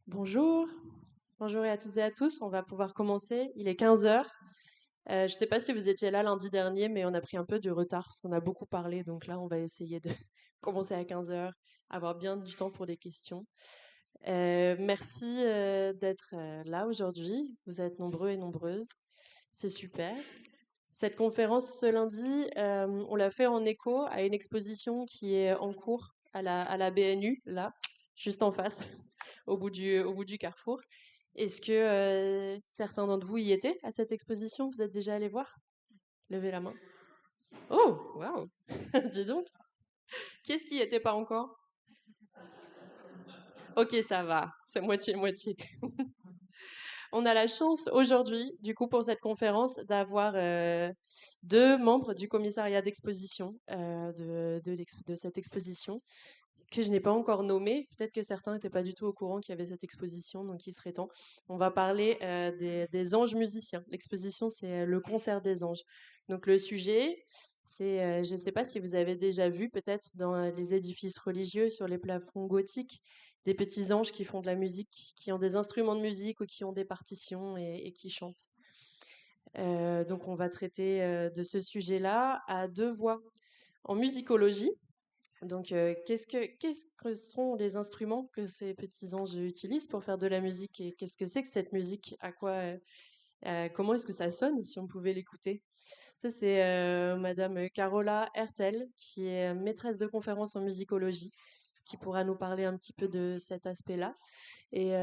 Bonjour, bonjour à toutes et à tous. On va pouvoir commencer. Il est 15 heures. Je ne sais pas si vous étiez là lundi dernier, mais on a pris un peu de retard parce qu'on a beaucoup parlé. Donc là, on va essayer de commencer à 15 heures, avoir bien du temps pour les questions. Merci d'être là aujourd'hui. Vous êtes nombreux et nombreuses. C'est super. Cette conférence ce lundi, on l'a fait en écho à une exposition qui est en cours à la BNU, là, juste en face, au bout du carrefour. Est-ce que certains d'entre vous y étaient à cette exposition? Vous êtes déjà allés voir? Levez la main. Oh, waouh! Dis donc. Qui est-ce qui y était pas encore? Ok, ça va. C'est moitié-moitié. On a la chance aujourd'hui, du coup, pour cette conférence, d'avoir deux membres du commissariat d'exposition de cette exposition que je n'ai pas encore nommé. Peut-être que certains n'étaient pas du tout au courant qu'il y avait cette exposition, donc il serait temps. On va parler des anges musiciens. L'exposition, c'est le concert des anges. Donc le sujet, c'est, je ne sais pas si vous avez déjà vu, peut-être dans les édifices religieux, sur les plafonds gothiques, des petits anges qui font de la musique, qui ont des instruments de musique ou qui ont des partitions et qui chantent. Donc on va traiter de ce sujet-là à deux voix. En musicologie, donc, qu'est-ce que sont les instruments que ces petits anges utilisent pour faire de la musique et qu'est-ce que c'est que cette musique? Comment est-ce que ça sonne si on pouvait l'écouter? Ça, c'est Madame Carola Hertel, qui est maîtresse de conférence en musicologie, qui pourra nous parler un petit peu de cet aspect-là. Et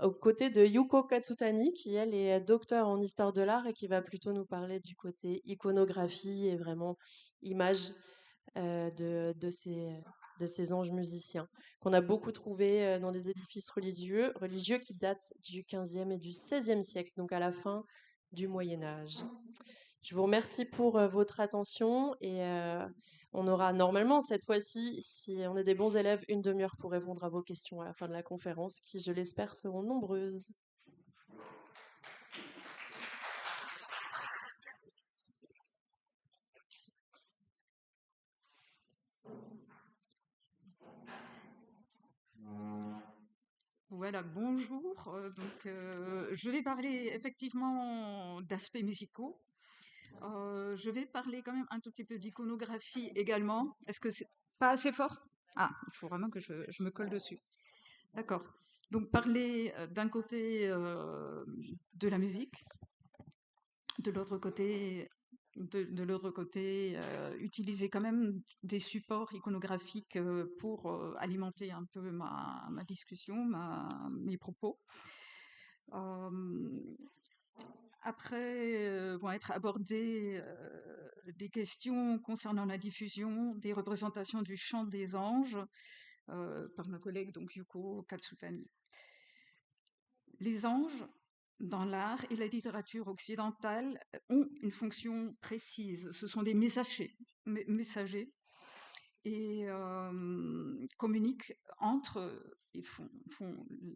aux côtés de Yuko Katsutani, qui elle est docteur en histoire de l'art et qui va plutôt nous parler du côté iconographie et vraiment image de ces anges musiciens, qu'on a beaucoup trouvé dans les édifices religieux qui datent du 15e et du 16e siècle, donc à la fin du Moyen Âge. Je vous remercie pour votre attention et on aura normalement cette fois-ci, si on est des bons élèves, une demi-heure pour répondre à vos questions à la fin de la conférence, qui, je l'espère, seront nombreuses. Voilà, bonjour. Je vais parler effectivement d'aspects musicaux. Je vais parler quand même un tout petit peu d'iconographie également. Est-ce que c'est pas assez fort? Ah, il faut vraiment que je me colle dessus. D'accord. Donc parler d'un côté de la musique, de l'autre côté, utiliser quand même des supports iconographiques pour alimenter un peu ma discussion, mes propos. Euh, Après vont être abordées des questions concernant la diffusion des représentations du chant des anges par ma collègue donc Yuko Katsutani. Les anges, dans l'art et la littérature occidentale, ont une fonction précise. Ce sont des messagers et communiquent ils font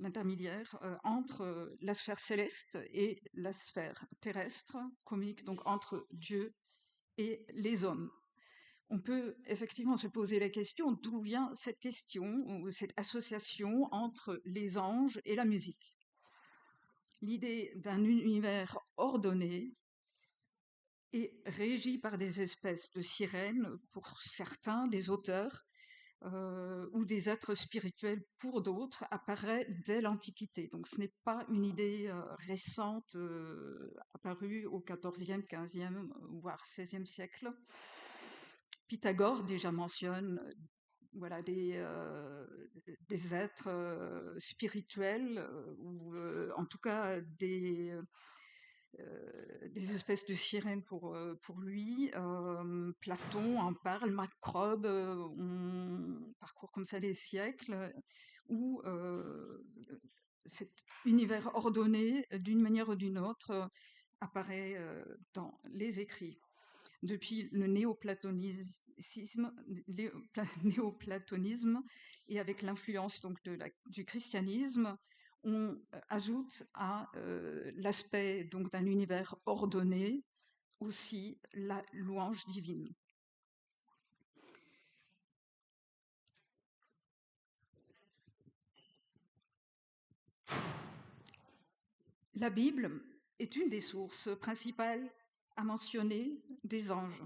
l'intermédiaire entre la sphère céleste et la sphère terrestre, communiquent donc entre Dieu et les hommes. On peut effectivement se poser la question d'où vient cette question ou cette association entre les anges et la musique. L'idée d'un univers ordonné et régi par des espèces de sirènes pour certains des auteurs ou des êtres spirituels pour d'autres apparaît dès l'Antiquité. Donc ce n'est pas une idée récente apparue au XIVe, XVe, voire XVIe siècle. Pythagore déjà mentionne voilà, des êtres spirituels ou en tout cas des espèces de sirènes pour lui. Platon en parle, Macrobe, on parcourt comme ça les siècles, où cet univers ordonné, d'une manière ou d'une autre, apparaît dans les écrits. Depuis le néoplatonisme et avec l'influence donc du christianisme, on ajoute à l'aspect donc d'un univers ordonné aussi la louange divine. La Bible est une des sources principales à mentionner des anges.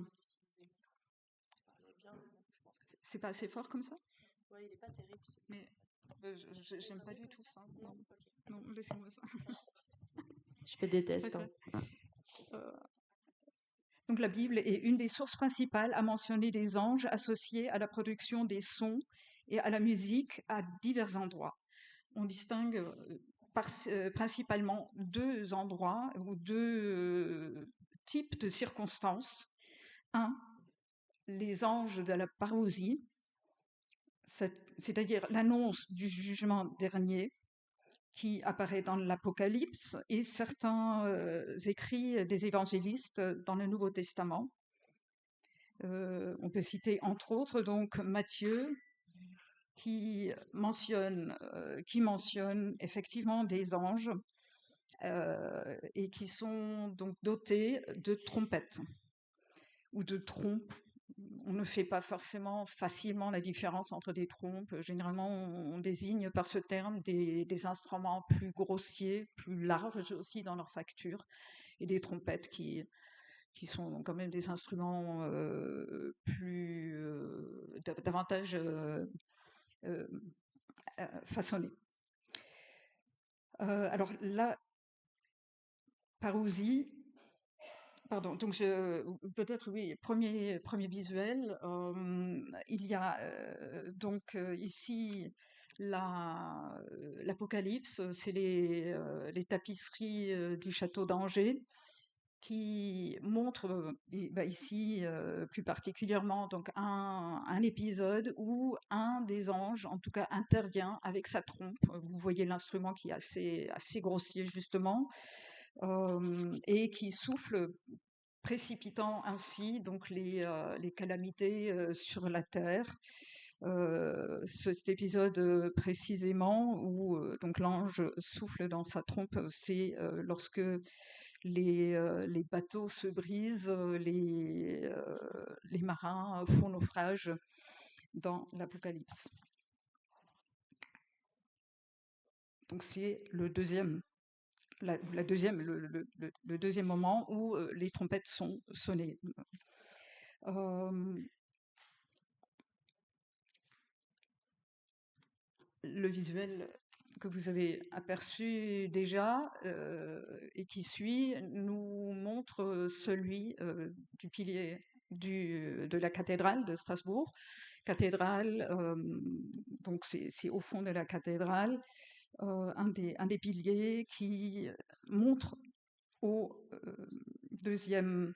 C'est pas assez fort comme ça? Ouais, il est pas terrible. Mais j'aime pas du tout ça. Non, Non, ok. non, laissez-moi ça. Je fais des Je tests, hein. préfère. Donc la Bible est une des sources principales à mentionner des anges associés à la production des sons et à la musique à divers endroits. On distingue principalement deux endroits ou deux types de circonstances. Un, les anges de la parousie, c'est-à-dire l'annonce du jugement dernier qui apparaît dans l'Apocalypse et certains écrits des évangélistes dans le Nouveau Testament. On peut citer entre autres donc Matthieu qui mentionne effectivement des anges et qui sont donc dotés de trompettes ou de trompes. On ne fait pas forcément facilement la différence entre des trompes. Généralement, on désigne par ce terme des instruments plus grossiers, plus larges aussi dans leur facture, et des trompettes qui sont quand même des instruments davantage façonnés. Alors la parousie, pardon, donc peut-être oui, premier visuel, il y a donc ici l'Apocalypse, c'est les tapisseries du château d'Angers qui montrent ici plus particulièrement donc un épisode où un des anges, en tout cas, intervient avec sa trompe. Vous voyez l'instrument qui est assez grossier justement et qui souffle précipitant ainsi donc les calamités sur la terre. Cet épisode précisément où donc l'ange souffle dans sa trompe, c'est lorsque les bateaux se brisent, les marins font naufrage dans l'Apocalypse. Donc c'est le deuxième moment où les trompettes sont sonnées. Le visuel que vous avez aperçu déjà et qui suit nous montre celui du pilier de la cathédrale de Strasbourg. Cathédrale, donc c'est au fond de la cathédrale, un des piliers qui montre au deuxième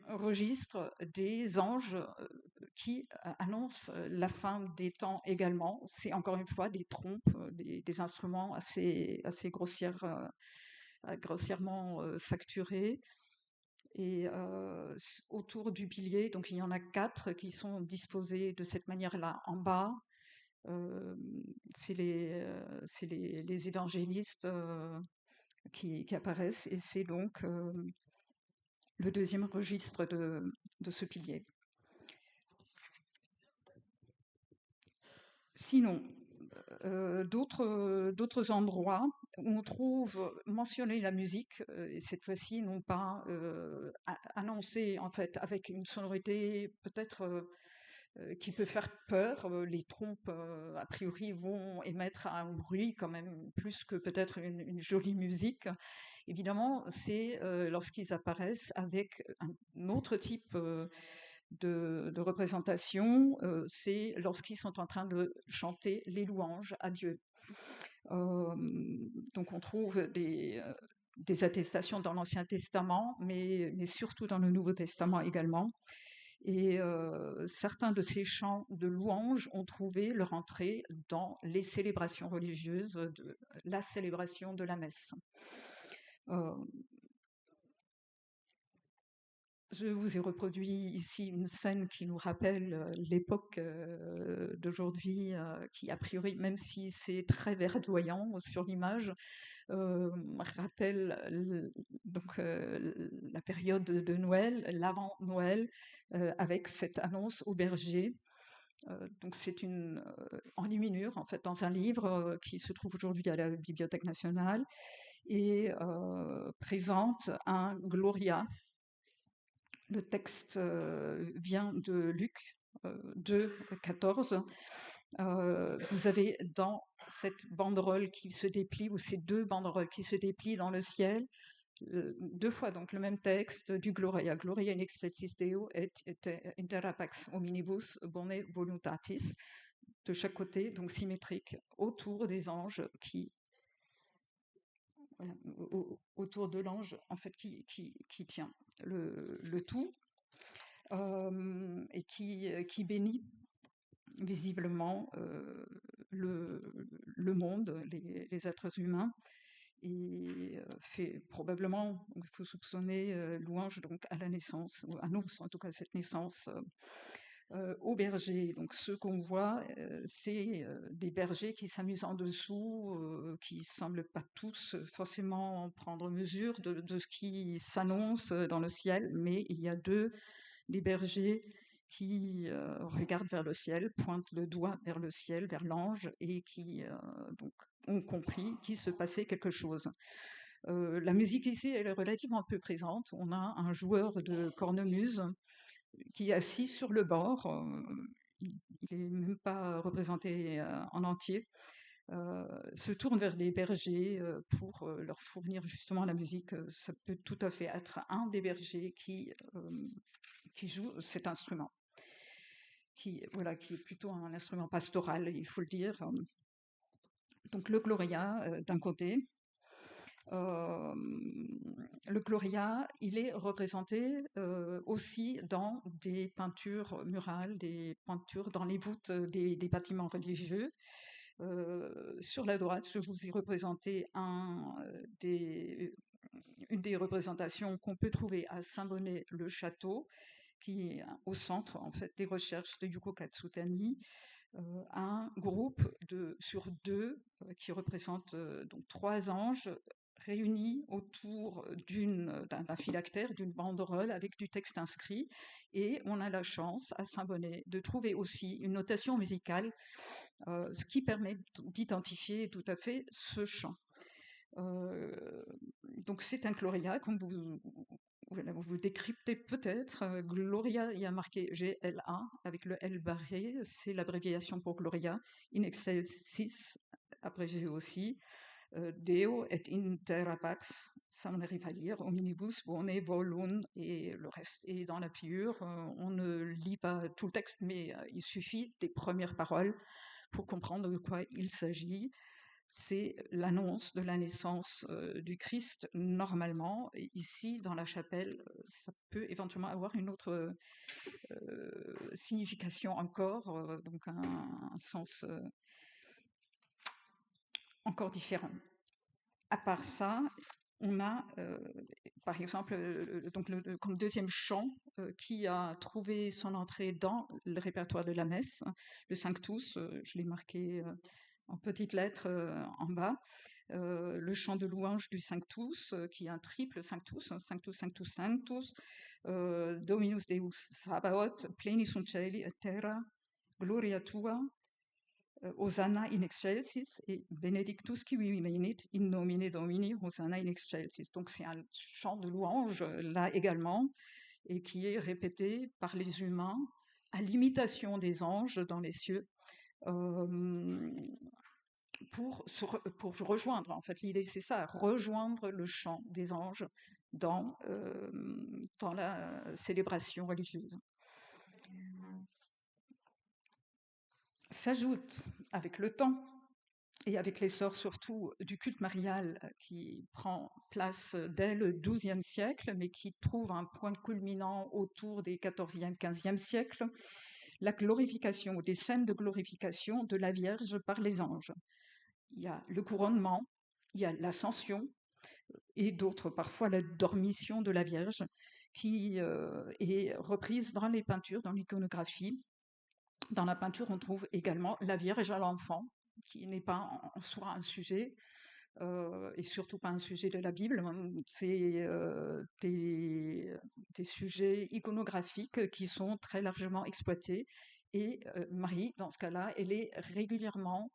registre des anges qui annoncent la fin des temps également. C'est encore une fois des trompes, des instruments assez grossièrement facturés. Et autour du pilier, donc il y en a 4 qui sont disposés de cette manière-là en bas. C'est les évangélistes qui apparaissent et c'est donc le deuxième registre de ce pilier. Sinon, d'autres endroits où on trouve mentionner la musique, et cette fois-ci non pas annoncée en fait avec une sonorité peut-être qui peut faire peur. Les trompes, a priori, vont émettre un bruit quand même plus que peut-être une jolie musique. Évidemment, c'est lorsqu'ils apparaissent avec un autre type de représentation, c'est lorsqu'ils sont en train de chanter les louanges à Dieu. Donc on trouve des attestations dans l'Ancien Testament, mais surtout dans le Nouveau Testament également. Et certains de ces chants de louanges ont trouvé leur entrée dans les célébrations religieuses, la célébration de la messe. Je vous ai reproduit ici une scène qui nous rappelle l'époque d'aujourd'hui, qui a priori, même si c'est très verdoyant sur l'image, rappelle donc la période de Noël, l'avant Noël, avec cette annonce au berger Donc c'est une enluminure en fait dans un livre qui se trouve aujourd'hui à la Bibliothèque nationale et présente un Gloria. Le texte vient de Luc 2, 14. Vous avez dans cette banderole qui se déplie, ou ces deux banderoles qui se déplient dans le ciel, deux fois donc le même texte du Gloria. Gloria in excelsis Deo et intera pax hominibus bone voluntatis, de chaque côté, donc symétrique, autour des anges qui, voilà, autour de l'ange en fait qui tient le tout et qui bénit visiblement le monde, les êtres humains, et fait probablement, il faut soupçonner, louange donc à la naissance, ou annonce en tout cas cette naissance aux bergers. Donc ce qu'on voit, c'est des bergers qui s'amusent en dessous, qui semblent pas tous forcément prendre mesure de ce qui s'annonce dans le ciel, mais il y a des bergers qui regardent vers le ciel, pointent le doigt vers le ciel, vers l'ange, et qui donc ont compris qu'il se passait quelque chose. La musique ici, elle est relativement peu présente. On a un joueur de cornemuse qui est assis sur le bord. Il n'est même pas représenté en entier. Se tourne vers les bergers pour leur fournir justement la musique. Ça peut tout à fait être un des bergers qui joue cet instrument, qui est plutôt un instrument pastoral, il faut le dire. Donc le Gloria d'un côté. Le Gloria, il est représenté aussi dans des peintures murales, des peintures dans les voûtes des bâtiments religieux. Sur la droite, je vous ai représenté une des représentations qu'on peut trouver à Saint-Bonnet-le-Château, qui est au centre en fait des recherches de Yuko Katsutani, un groupe sur deux qui représente donc trois anges réunis autour d'un phylactère, d'une banderole avec du texte inscrit. Et on a la chance à Saint-Bonnet de trouver aussi une notation musicale, ce qui permet d'identifier tout à fait ce chant. Donc c'est un Gloria, comme vous décryptez peut-être. Gloria, il y a marqué GLA avec le L barré, c'est l'abréviation pour Gloria. In excelsis, abrégé aussi. Deo et intera pax, ça on arrive à lire, omnibus bone volun, et le reste est dans la piure. On ne lit pas tout le texte, mais il suffit des premières paroles pour comprendre de quoi il s'agit. C'est l'annonce de la naissance du Christ normalement. Et ici, dans la chapelle, ça peut éventuellement avoir une autre signification encore, donc un sens encore différent. À part ça, on a, par exemple, comme deuxième chant qui a trouvé son entrée dans le répertoire de la messe, le Sanctus, je l'ai marqué en petites lettres en bas, le chant de louange du Sanctus, qui est un triple Sanctus, Sanctus, Sanctus, Sanctus, Dominus Deus Sabaoth, pleni sunt caeli et terra, gloria tua, Hosanna in excelsis, et benedictus qui venit in nomine Domini, Hosanna in excelsis. Donc c'est un chant de louange là également, et qui est répété par les humains à l'imitation des anges dans les cieux, pour rejoindre, en fait l'idée c'est ça, rejoindre le chant des anges dans la célébration religieuse. S'ajoute avec le temps et avec l'essor surtout du culte marial qui prend place dès le XIIe siècle, mais qui trouve un point culminant autour des XIVe, XVe siècles, la glorification ou des scènes de glorification de la Vierge par les anges. Il y a le couronnement, il y a l'ascension et d'autres, parfois la dormition de la Vierge, qui est reprise dans les peintures, dans l'iconographie. Dans la peinture, on trouve également la Vierge à l'enfant, qui n'est pas en soi un sujet, et surtout pas un sujet de la Bible. C'est des sujets iconographiques qui sont très largement exploités Et Marie, dans ce cas-là, elle est régulièrement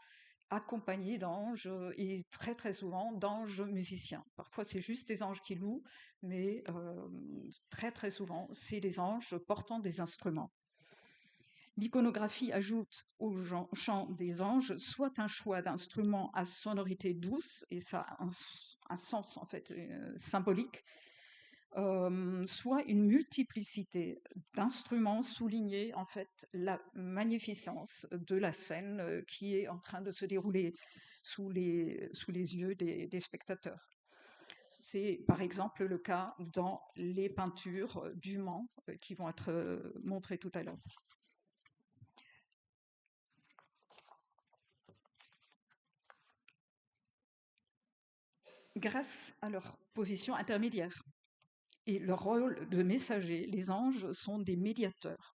accompagnée d'anges et très très souvent d'anges musiciens. Parfois c'est juste des anges qui louent, mais très très souvent c'est des anges portant des instruments. L'iconographie ajoute au chant des anges soit un choix d'instruments à sonorité douce, et ça a un sens en fait symbolique, soit une multiplicité d'instruments soulignant en fait la magnificence de la scène qui est en train de se dérouler sous les yeux des spectateurs. C'est par exemple le cas dans les peintures du Mans qui vont être montrées tout à l'heure. Grâce à leur position intermédiaire et leur rôle de messager, les anges sont des médiateurs.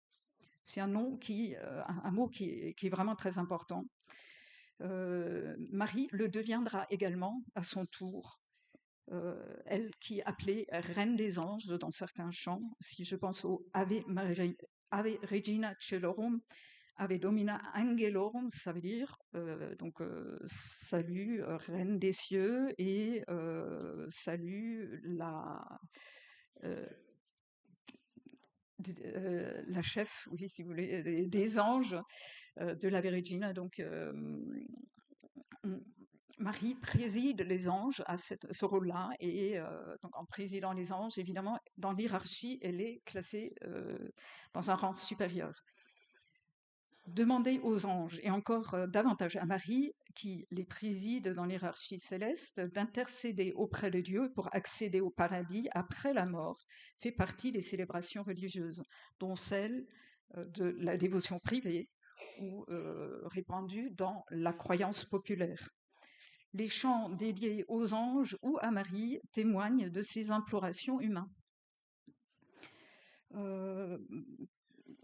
C'est un mot qui est vraiment très important. Marie le deviendra également à son tour, elle qui est appelée Reine des anges dans certains chants. Si je pense au Ave Regina Caelorum, Ave Domina Angelorum, ça veut dire salut Reine des cieux et salut la chef, oui, si vous voulez, des anges de la Regina. Donc Marie préside les anges à ce rôle-là, et donc en présidant les anges, évidemment, dans l'hiérarchie, elle est classée dans un rang supérieur. Demandez aux anges, et encore davantage à Marie, qui les préside dans l'hiérarchie céleste, d'intercéder auprès de Dieu pour accéder au paradis après la mort, fait partie des célébrations religieuses, dont celle de la dévotion privée ou répandue dans la croyance populaire. Les chants dédiés aux anges ou à Marie témoignent de ces implorations humaines.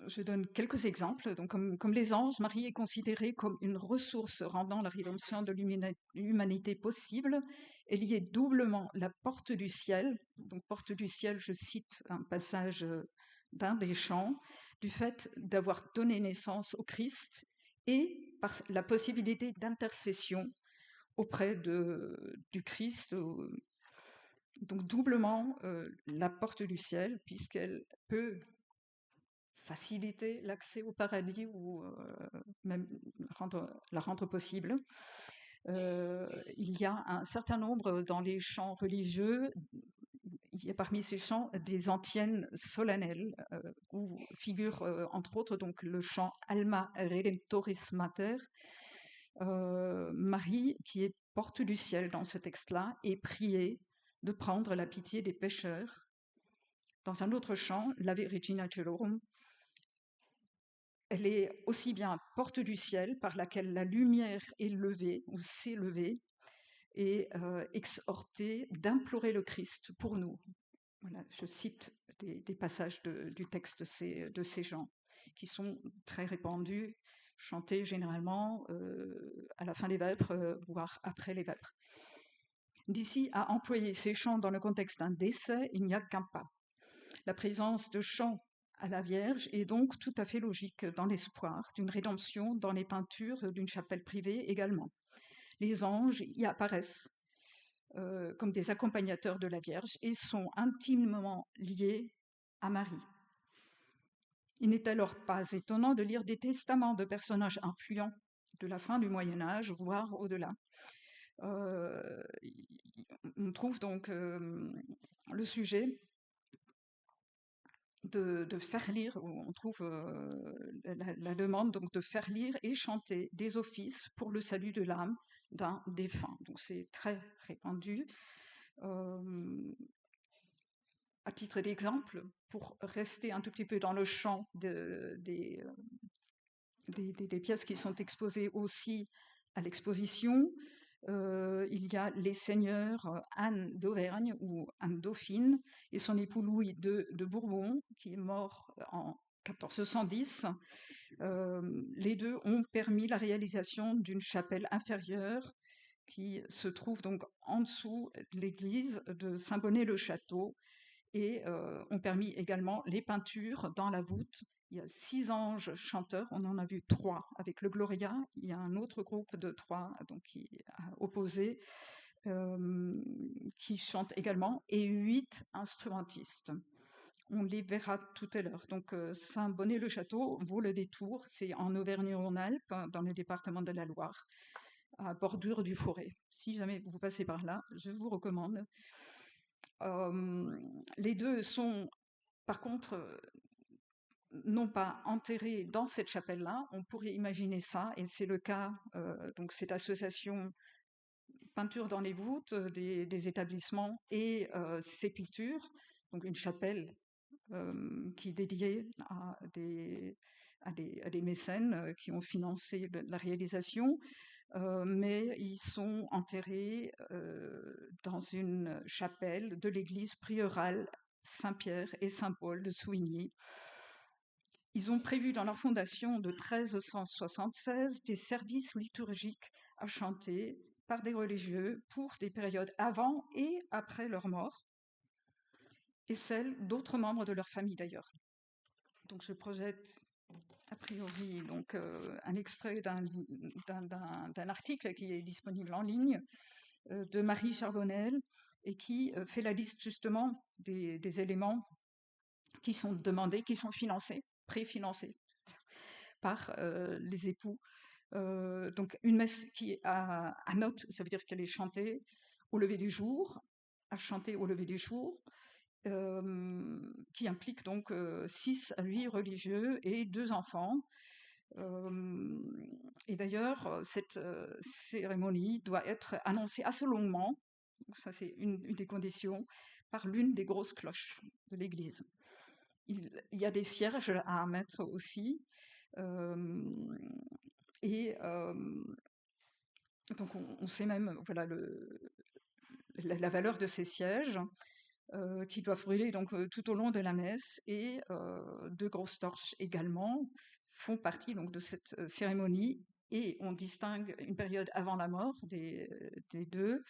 Je donne quelques exemples. Donc, comme les anges, Marie est considérée comme une ressource rendant la rédemption de l'humanité possible. Elle y est doublement la porte du ciel. Donc, porte du ciel, je cite un passage d'un des chants, du fait d'avoir donné naissance au Christ et par la possibilité d'intercession auprès du Christ. Donc, doublement la porte du ciel, puisqu'elle peut faciliter l'accès au paradis ou même la rendre possible. Il y a un certain nombre dans les chants religieux, il y a parmi ces chants des antiennes solennelles où figure entre autres donc le chant Alma Redemptoris Mater. Marie, qui est porte du ciel dans ce texte-là, est priée de prendre la pitié des pécheurs. Dans un autre chant, l'Ave Regina Caelorum, elle est aussi bien porte du ciel par laquelle la lumière est levée ou s'est levée, et exhortée d'implorer le Christ pour nous. Voilà, je cite des passages du texte de ces chants qui sont très répandus, chantés généralement à la fin des vêpres, voire après les vêpres. D'ici à employer ces chants dans le contexte d'un décès, il n'y a qu'un pas. La présence de chants à la Vierge est donc tout à fait logique dans l'espoir d'une rédemption dans les peintures d'une chapelle privée également. Les anges y apparaissent comme des accompagnateurs de la Vierge et sont intimement liés à Marie. Il n'est alors pas étonnant de lire des testaments de personnages influents de la fin du Moyen-Âge, voire au-delà. On trouve donc le sujet de faire lire, on trouve la demande donc de faire lire et chanter des offices pour le salut de l'âme d'un défunt. Donc c'est très répandu. À titre d'exemple, pour rester un tout petit peu dans le champ des pièces qui sont exposées aussi à l'exposition, il y a les seigneurs Anne d'Auvergne ou Anne Dauphine et son époux Louis de Bourbon, qui est mort en 1410. Les deux ont permis la réalisation d'une chapelle inférieure qui se trouve donc en dessous de l'église de Saint-Bonnet-le-Château et ont permis également les peintures dans la voûte. Il y a 6 anges chanteurs, on en a vu 3 avec le Gloria, il y a un autre groupe de 3 donc qui opposé, qui chantent également, et 8 instrumentistes. On les verra tout à l'heure. Donc Saint-Bonnet-le-Château vaut le détour, c'est en Auvergne-Rhône-Alpes, dans le département de la Loire, à bordure du Forêt. Si jamais vous passez par là, je vous recommande. Les deux sont, par contre, non pas enterrés dans cette chapelle-là, on pourrait imaginer ça, et c'est le cas, donc cette association peinture dans les voûtes des établissements et sépulture, donc une chapelle qui est dédiée à des mécènes qui ont financé la réalisation, mais ils sont enterrés dans une chapelle de l'église priorale Saint-Pierre et Saint-Paul de Souvigny. Ils ont prévu dans leur fondation de 1376 des services liturgiques à chanter par des religieux pour des périodes avant et après leur mort, et celles d'autres membres de leur famille d'ailleurs. Donc je projette a priori donc, un extrait d'un article qui est disponible en ligne de Marie Charbonnel et qui fait la liste justement des éléments qui sont demandés, qui sont financés, préfinancés par les époux. Donc une messe qui a note, ça veut dire qu'elle est chantée au lever du jour, à chanter au lever du jour, qui implique donc 6 à 8 religieux et 2 enfants. Et d'ailleurs, cette cérémonie doit être annoncée assez longuement, ça c'est une des conditions, par l'une des grosses cloches de l'église. Il y a des cierges à mettre aussi, et donc on sait même voilà, la valeur de ces sièges, qui doivent brûler donc tout au long de la messe, et 2 grosses torches également font partie donc de cette cérémonie, et on distingue une période avant la mort des deux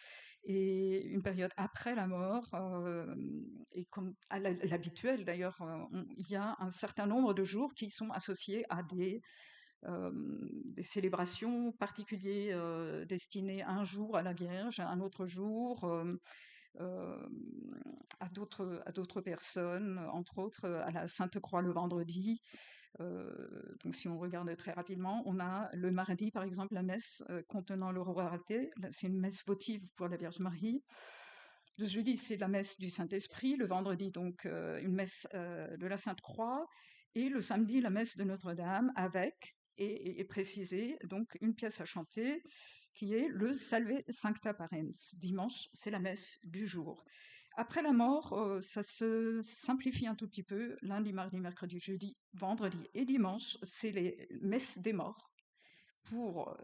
et une période après la mort, et comme à l'habituel d'ailleurs, il y a un certain nombre de jours qui sont associés à des célébrations particulières destinées un jour à la Vierge, un autre jour à d'autres personnes, entre autres à la Sainte Croix le vendredi. Donc si on regarde très rapidement, on a le mardi par exemple la messe contenant le Roraté, c'est une messe votive pour la Vierge Marie. Le jeudi c'est la messe du Saint-Esprit, le vendredi donc une messe de la Sainte Croix, et le samedi la messe de Notre-Dame avec, et précisé, donc une pièce à chanter qui est le Salve Sancta Parens. Dimanche, c'est la messe du jour. Après la mort, ça se simplifie un tout petit peu. Lundi, mardi, mercredi, jeudi, vendredi et dimanche, c'est les messes des morts pour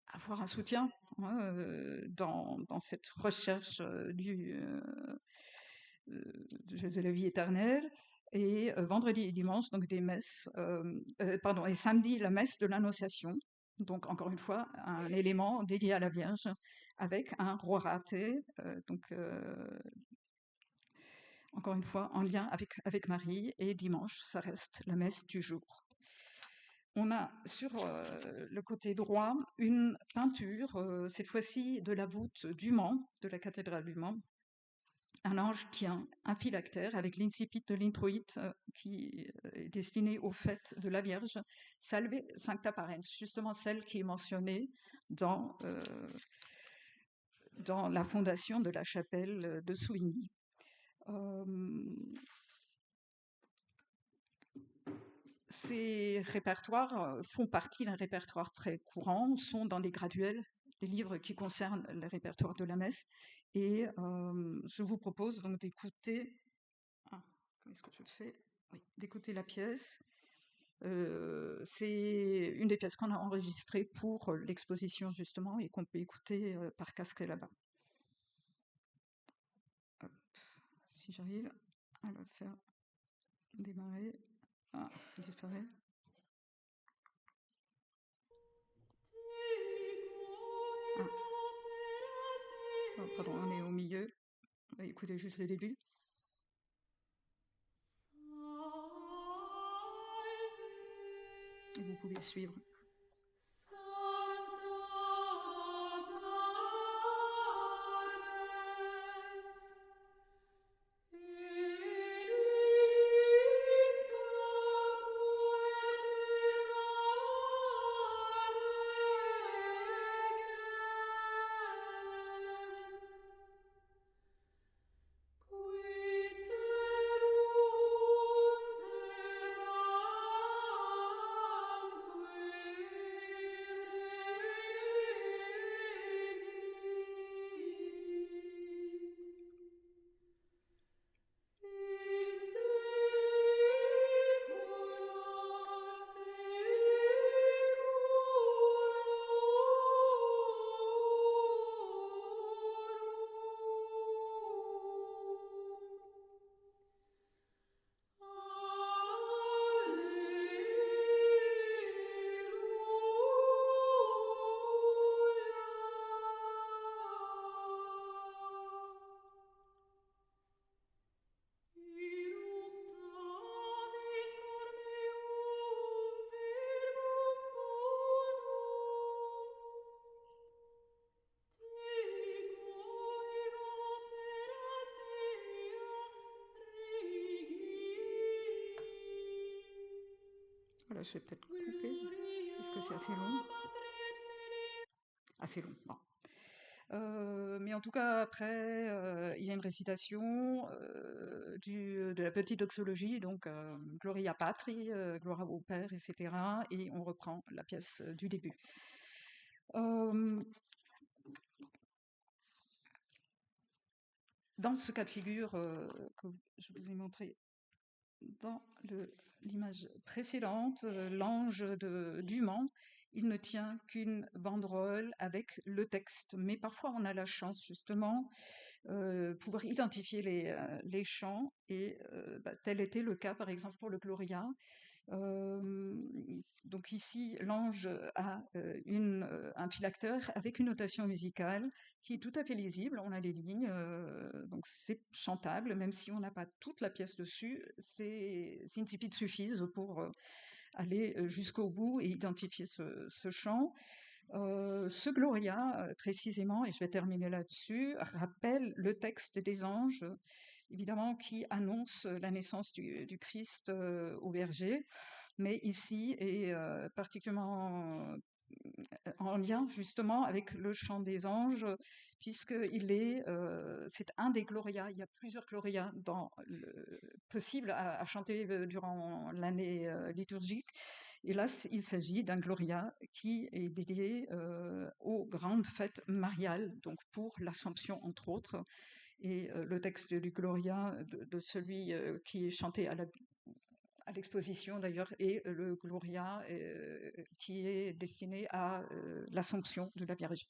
avoir un soutien dans cette recherche de la vie éternelle. Et vendredi et dimanche, donc des messes, pardon, et samedi, la messe de l'Annonciation. Donc, encore une fois, un élément dédié à la Vierge avec un roraté, donc encore une fois en lien avec Marie, et dimanche, ça reste la messe du jour. On a sur le côté droit une peinture, cette fois-ci de la voûte du Mans, de la cathédrale du Mans. Un ange tient un phylactère avec l'incipit de l'introïte qui est destiné aux fêtes de la Vierge, Salve Sancta Parens, justement celle qui est mentionnée dans la fondation de la chapelle de Souvigny. Ces répertoires font partie d'un répertoire très courant, sont dans des graduels, les livres qui concernent le répertoire de la messe, et je vous propose donc d'écouter. Comment est-ce que je fais? Oui, d'écouter la pièce. C'est une des pièces qu'on a enregistrées pour l'exposition justement et qu'on peut écouter par casque là-bas. Si j'arrive à la faire démarrer. Ah, ça disparaît. Ah. Oh, pardon, on est au milieu. On va écouter juste le début. Et vous pouvez suivre. Voilà, je vais peut-être couper. Est-ce que c'est assez long? Assez long, bon. Mais en tout cas, après, il y a une récitation de la petite doxologie, donc Gloria Patri, gloire au Père, etc. Et on reprend la pièce du début. Dans ce cas de figure que je vous ai montré dans l'image précédente, l'ange du Mans, il ne tient qu'une banderole avec le texte. Mais parfois, on a la chance, justement, pouvoir identifier les chants, et tel était le cas, par exemple, pour le Gloria. Donc ici, l'ange a un phylactère avec une notation musicale qui est tout à fait lisible. On a les lignes, donc c'est chantable, même si on n'a pas toute la pièce dessus. Ces incipits suffisent pour aller jusqu'au bout et identifier ce chant. Ce Gloria, précisément, et je vais terminer là-dessus, rappelle le texte des anges, évidemment, qui annonce la naissance du Christ au berger, mais ici est particulièrement en lien justement avec le chant des anges, c'est un des Gloria. Il y a plusieurs Gloria possibles à chanter durant l'année liturgique. Et là, il s'agit d'un Gloria qui est dédié aux grandes fêtes mariales, donc pour l'Assomption entre autres. Et le texte du Gloria, de celui qui est chanté à l'exposition d'ailleurs, et le Gloria qui est destiné à l'Assomption de la Vierge.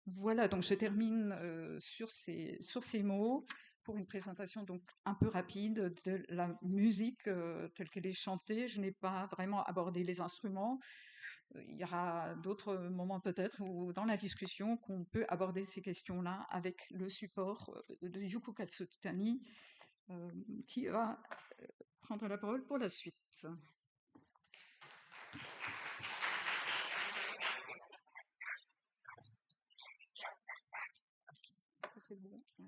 Voilà, donc je termine sur ces mots pour une présentation donc un peu rapide de la musique telle qu'elle est chantée. Je n'ai pas vraiment abordé les instruments. Il y aura d'autres moments peut-être où dans la discussion qu'on peut aborder ces questions-là avec le support de Yuko Katsutani qui va prendre la parole pour la suite. C'est bon. Ouais.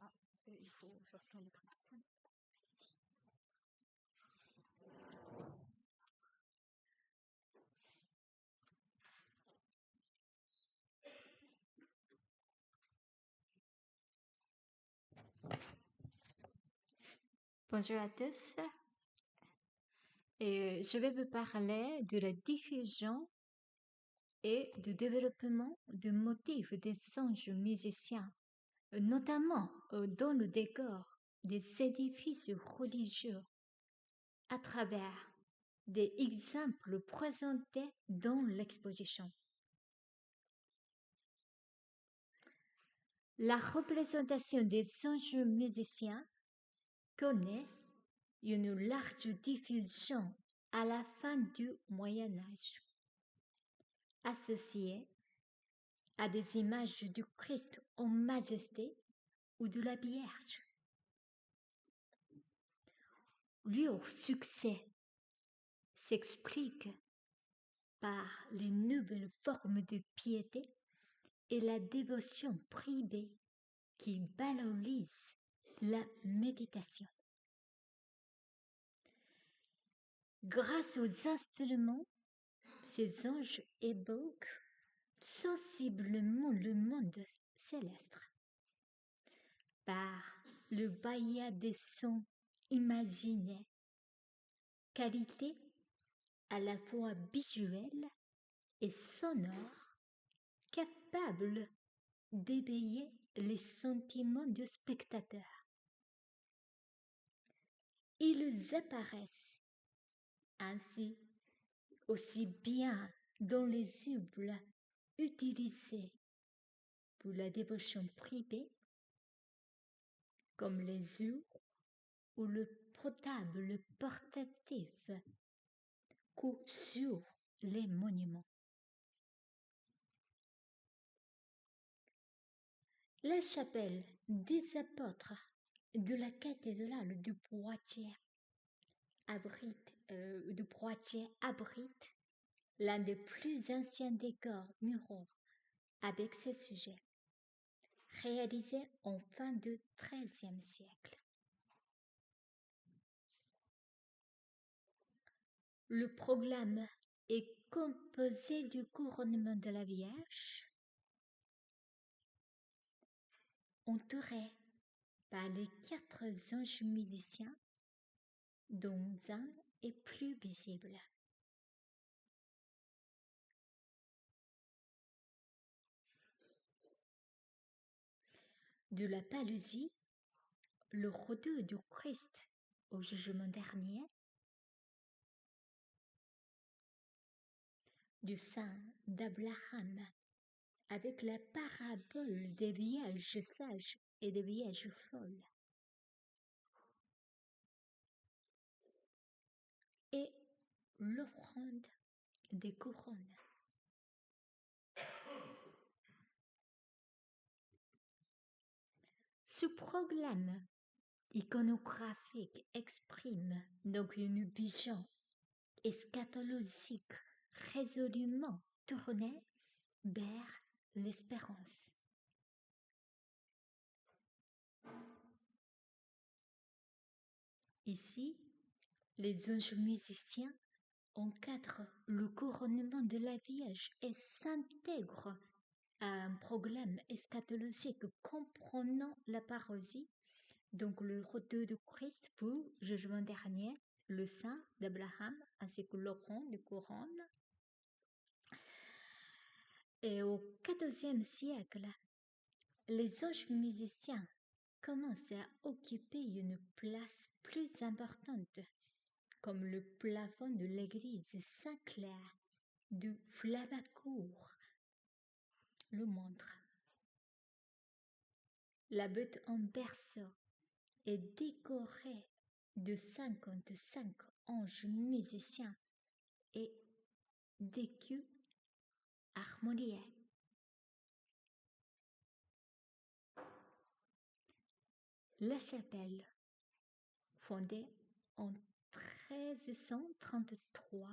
Ah, et il faut faire tourner le cristal. Bonjour à tous. Et je vais vous parler de la diffusion et du développement de motifs des anges musiciens, notamment dans le décor des édifices religieux, à travers des exemples présentés dans l'exposition. La représentation des anges musiciens connaît une large diffusion à la fin du Moyen Âge, associée à des images du Christ en majesté ou de la Vierge. Leur succès s'explique par les nouvelles formes de piété et la dévotion privée qui valorisent la méditation. Grâce aux instruments, ces anges évoquent sensiblement le monde céleste. Par le bailliat des sons imaginés, qualité à la fois visuelle et sonore, capable d'éveiller les sentiments du spectateur. Ils apparaissent ainsi aussi bien dans les œuvres utilisées pour la dévotion privée comme les œuvres ou le portable portatif que sur les monuments. La chapelle des apôtres de la cathédrale de Poitiers abrite l'un des plus anciens décors muraux avec ce sujet, réalisé en fin du XIIIe siècle. Le programme est composé du couronnement de la Vierge, entouré par les 4 anges musiciens, dont un est plus visible. De la palousie, le retour du Christ au jugement dernier, du saint d'Abraham avec la parabole des vierges sages et des vierges folles, et l'offrande des couronnes. Ce programme iconographique exprime donc une vision eschatologique résolument tournée vers l'espérance. Ici, les anges musiciens encadrent le couronnement de la Vierge et s'intègrent à un programme eschatologique comprenant la parousie, donc le retour du Christ pour jugement dernier, le saint d'Abraham ainsi que l'offrande de couronne. Et au XIVe siècle, les anges musiciens commencent à occuper une place plus importante, comme le plafond de l'église Saint-Clair de Flavacourt le montre. La butte en berceau est décorée de 55 anges musiciens et d'écus harmonieux. La chapelle, fondée en 1333,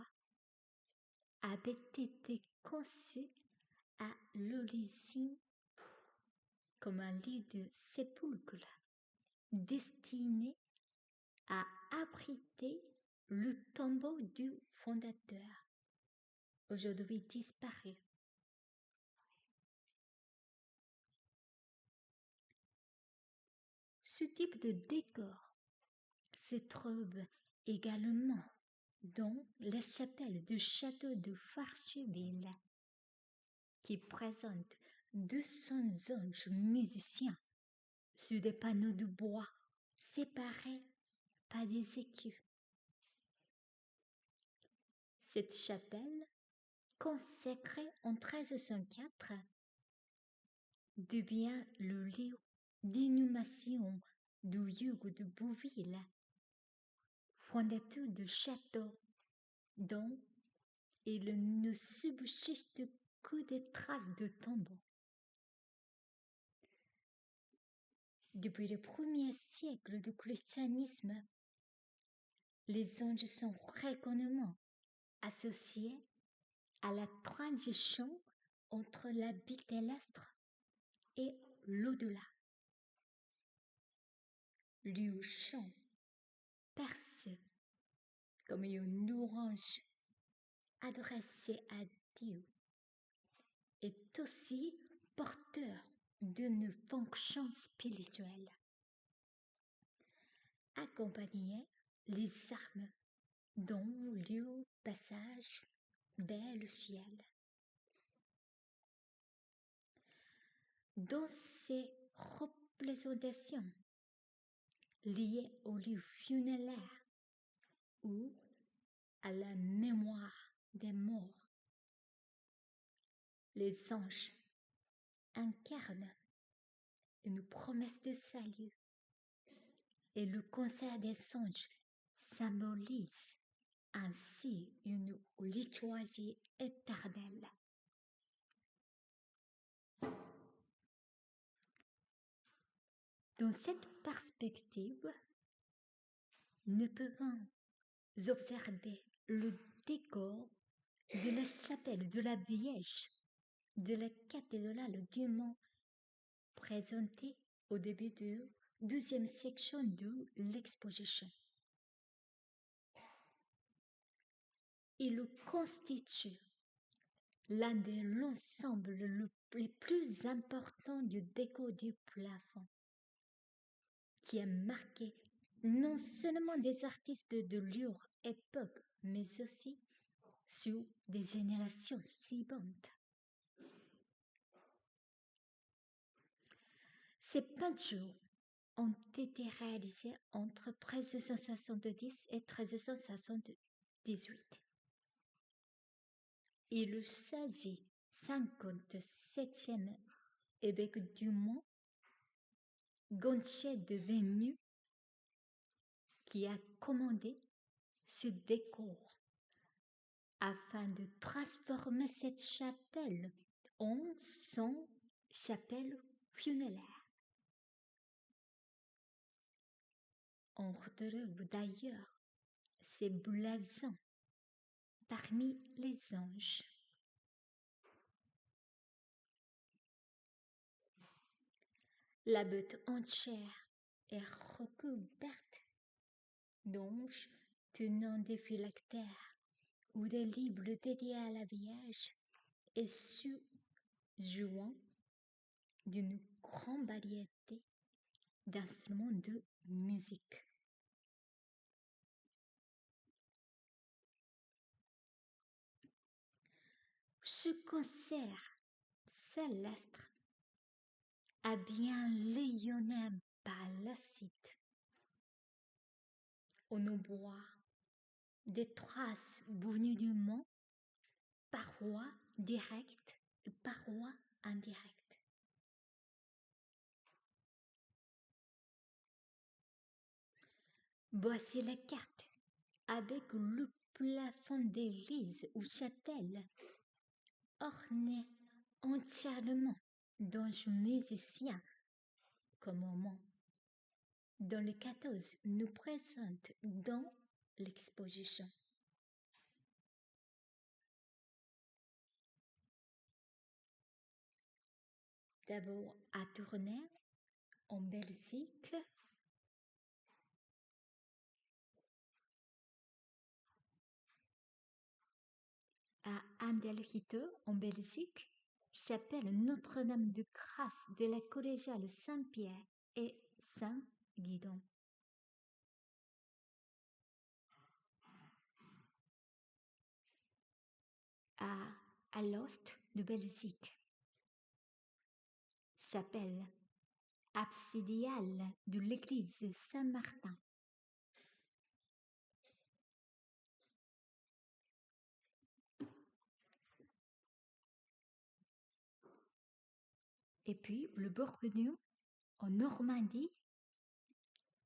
avait été conçue à l'origine comme un lit de sépulcre destiné à abriter le tombeau du fondateur, aujourd'hui disparu. Ce type de décor se trouve également dans la chapelle du château de Farcheville, qui présente 200 anges musiciens sur des panneaux de bois séparés par des écus. Cette chapelle, consacrée en 1304, devient le lieu d'inhumation du Hugues de Bouville, fondateur du château, dont il ne subsiste que des traces de tombeaux. Depuis le premier siècle du christianisme, les anges sont fréquemment associés à la transition entre la vie terrestre et l'au-delà. Le chant perçu comme une louange adressée à Dieu est aussi porteur d'une fonction spirituelle. Accompagner les armes dont le passage vers le ciel. Dans ces représentations liées au lieu funéraire ou à la mémoire des morts, les anges incarnent une promesse de salut et le concert des anges symbolise ainsi une liturgie éternelle. Dans cette perspective, nous pouvons observer le décor de la chapelle de la Vierge de la cathédrale du Mont présentée au début de la deuxième section de l'exposition. Il constitue l'un des ensembles les plus importants du décor du plafond, qui a marqué non seulement des artistes de leur époque, mais aussi sur des générations suivantes. Ces peintures ont été réalisées entre 1370 et 1378. Il s'agit 57e évêque du Mont, Gontier de Venus, qui a commandé ce décor afin de transformer cette chapelle en son chapelle funéraire. On retrouve d'ailleurs ces blasons parmi les anges. La butte entière est recouverte d'anges tenant des phylactères ou des livres dédiés à la Vierge et jouant d'une grande variété d'instruments de musique. Ce concert céleste a bien rayonné par la suite. On en voit des traces venues du mont, parfois directes et parfois indirectes. Voici la carte avec le plafond d'église ou chapelle orné entièrement d'anges musiciens comme moment. Dans le 14 nous présente dans l'exposition. D'abord à Tournai, en Belgique, à Andelgithe, en Belgique, chapelle Notre-Dame de Grâce de la collégiale Saint-Pierre et Saint-Guidon. À Alost de Belgique, chapelle absidiale de l'église Saint-Martin. Et puis le Bourgogne, en Normandie,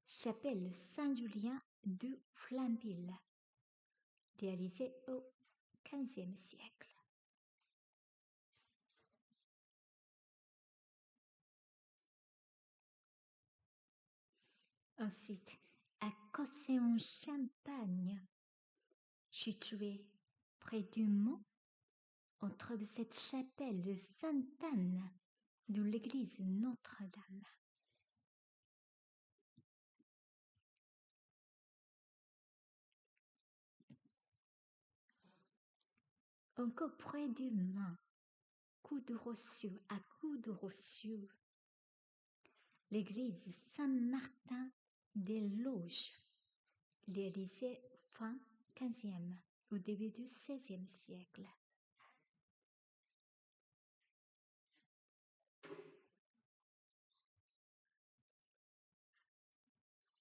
chapelle Saint-Julien de Flainville, réalisée au XVe siècle. Ensuite, à Cosséon-Champagne, situé près du Mont, on trouve cette chapelle de Sainte-Anne de l'église Notre-Dame. Encore près du Mans, à Coudrosieux, l'église Saint-Martin des Loges, réalisée fin XVe au début du XVIe siècle.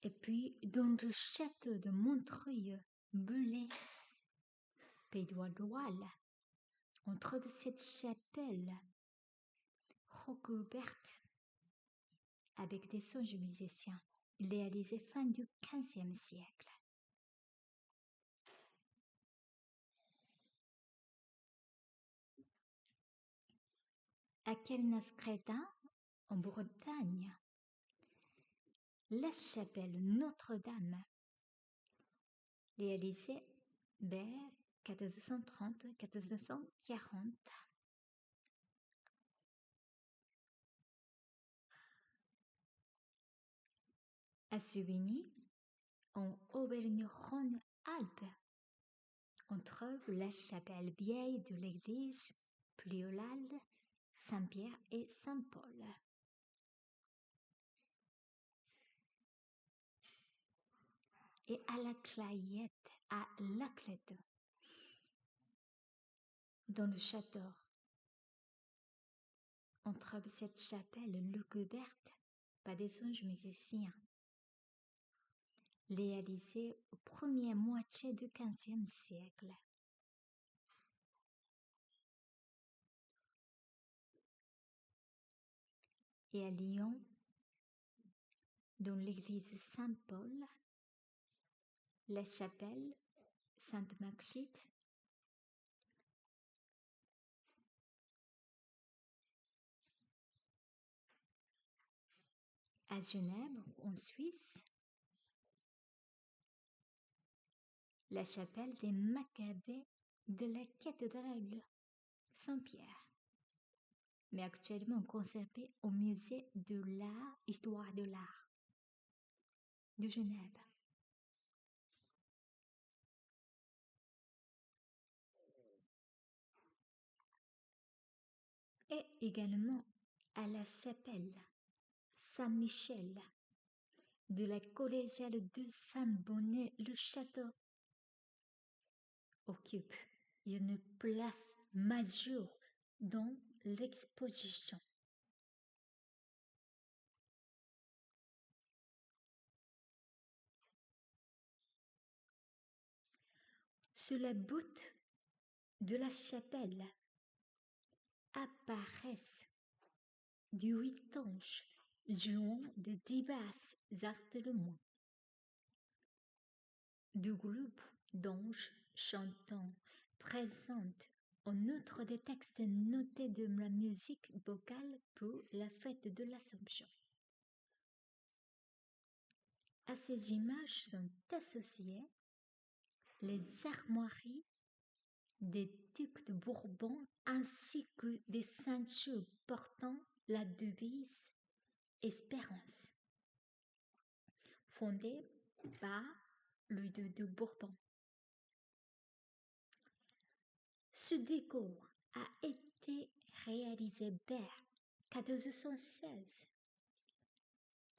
Et puis, dans le château de Montreuil-Belay, Pays de Loire, on trouve cette chapelle recouverte avec des songes musiciens, réalisée fin du XVe siècle. À Kelnascredin, en Bretagne, la chapelle Notre-Dame, réalisée vers 1430-1440. À Souvigny, en Auvergne-Rhône-Alpes, on trouve la chapelle vieille de l'église priolale Saint-Pierre et Saint-Paul. Et à la Clayette, à Laclette, dans le château, on trouve cette chapelle recouverte par des songes musiciens, réalisée au première moitié du XVe siècle. Et à Lyon, dans l'église Saint-Paul, la chapelle Sainte-Marguerite, à Genève, en Suisse, la chapelle des Maccabées de la cathédrale Saint-Pierre, mais actuellement conservée au musée de l'art, histoire de l'art de Genève. Et également à la chapelle Saint-Michel de la collégiale de Saint-Bonnet. Le château occupe une place majeure dans l'exposition. Sur la voûte de la chapelle apparaissent 8 anges jouant de divers instruments. Du groupe d'anges chantants présentent en outre des textes notés de la musique vocale pour la fête de l'Assomption. À ces images sont associées les armoiries des ducs de Bourbon ainsi que des ceintures portant la devise Espérance, fondée par Louis II de Bourbon. Ce décor a été réalisé vers 1416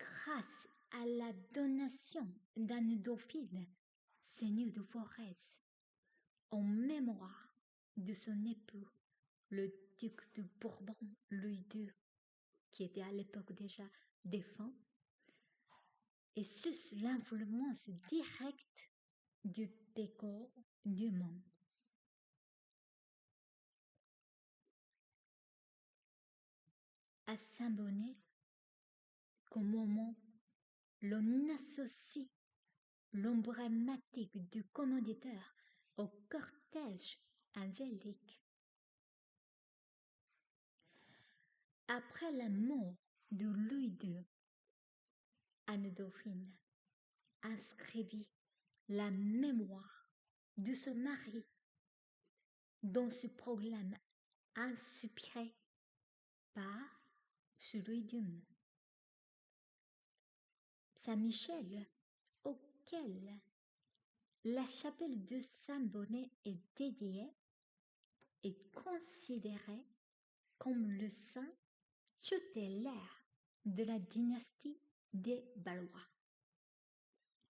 grâce à la donation d'Anne Dauphine, seigneur de Forez, en mémoire de son époux, le duc de Bourbon Louis II, qui était à l'époque déjà défunt, et sous l'influence directe du décor du Mans. À Saint-Bonnet, qu'au moment l'on associe l'emblématique du commanditaire au cortège angélique. Après la mort de Louis II, Anne Dauphine inscrivit la mémoire de son mari dans ce programme inspiré par celui d'Hume. Saint-Michel, auquel la chapelle de Saint-Bonnet est dédiée, est considéré comme le saint tutélaire de la dynastie des Valois.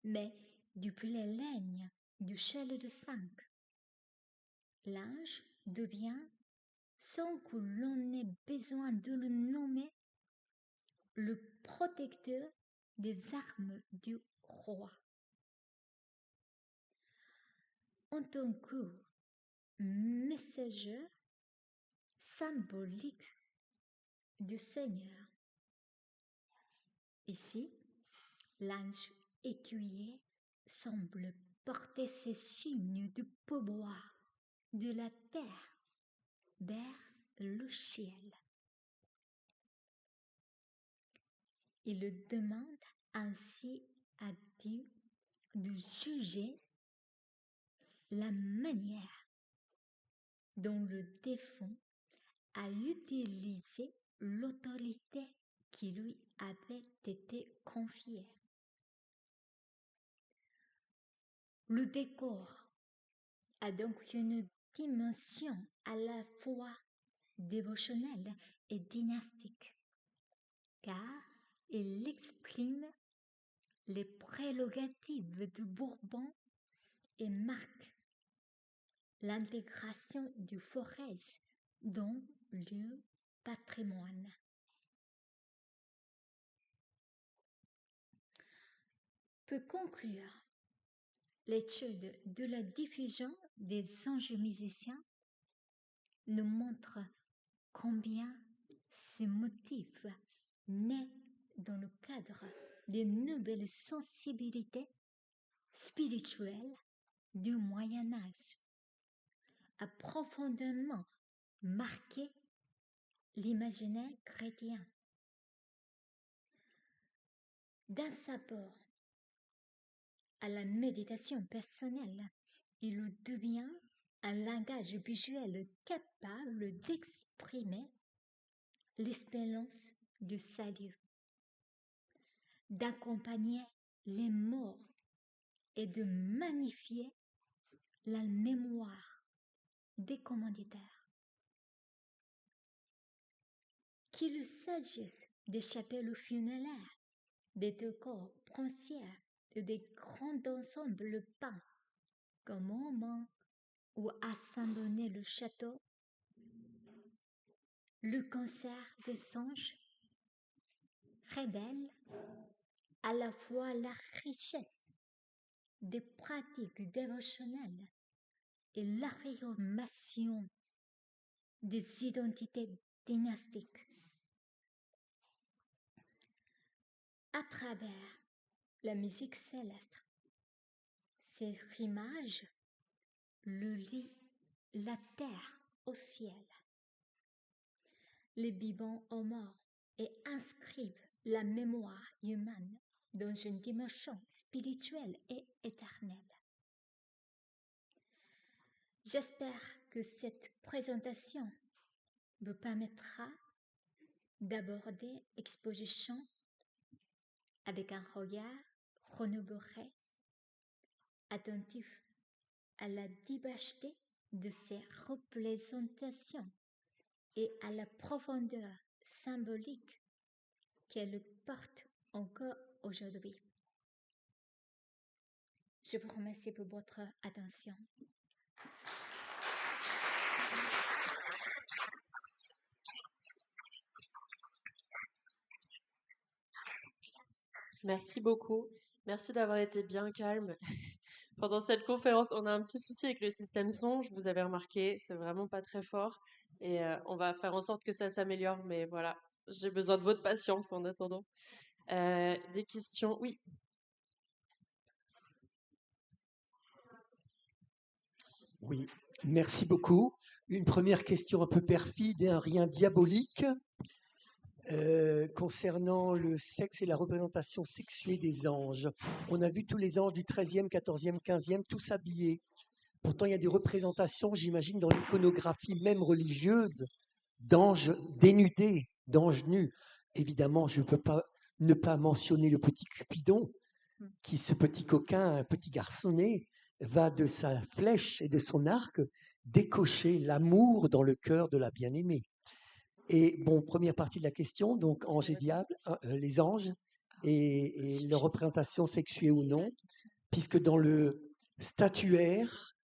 Mais depuis le règne de Charles V, l'ange devient, sans que l'on ait besoin de le nommer, le protecteur des armes du roi. En tant que messager symbolique du Seigneur, ici, l'ange écuyer semble porter ces signes de pourboire de la terre vers le ciel. Il demande ainsi à Dieu de juger la manière dont le défunt a utilisé l'autorité qui lui avait été confiée. Le décor a donc une dimension à la fois dévotionnelle et dynastique, car il exprime les prérogatives du Bourbon et marque l'intégration du Forez dans le patrimoine. Pour conclure, l'étude de la diffusion des anges musiciens nous montre combien ce motif naît dans le cadre des nouvelles sensibilités spirituelles du Moyen Âge a profondément marqué l'imaginaire chrétien. D'un apport à la méditation personnelle, il devient un langage visuel capable d'exprimer l'espérance du salut, d'accompagner les morts et de magnifier la mémoire des commanditaires. Qu'il s'agisse des chapelles funéraires, des décors princiers ou des grands ensembles peints comme Ormond ou à Saint-Bonnet-le-Château, le concert des anges révèle à la fois la richesse des pratiques dévotionnelles et l'affirmation des identités dynastiques. À travers la musique céleste, ces rimages le lient la terre au ciel, les vivants aux morts et inscrivent la mémoire humaine dans une dimension spirituelle et éternelle. J'espère que cette présentation vous permettra d'aborder l'exposition avec un regard renouvelé, attentif à la diversité de ces représentations et à la profondeur symbolique qu'elles portent encore aujourd'hui. Je vous remercie pour votre attention. Merci beaucoup. Merci d'avoir été bien calme. Pendant cette conférence, on a un petit souci avec le système son, je vous avais remarqué, c'est vraiment pas très fort. Et on va faire en sorte que ça s'améliore, mais voilà, j'ai besoin de votre patience en attendant. Des questions? Oui. Oui, merci beaucoup. Une première question un peu perfide et un rien diabolique. concernant le sexe et la représentation sexuée des anges. On a vu tous les anges du 13e, 14e, 15e, tous habillés. Pourtant, il y a des représentations, j'imagine, dans l'iconographie même religieuse, d'anges dénudés, d'anges nus. Évidemment, je ne peux pas ne pas mentionner le petit Cupidon, qui, ce petit coquin, un petit garçonnet, va de sa flèche et de son arc décocher l'amour dans le cœur de la bien-aimée. Et bon, première partie de la question, donc anges et diables, les anges et leur représentation sexuée ou non, puisque dans le statuaire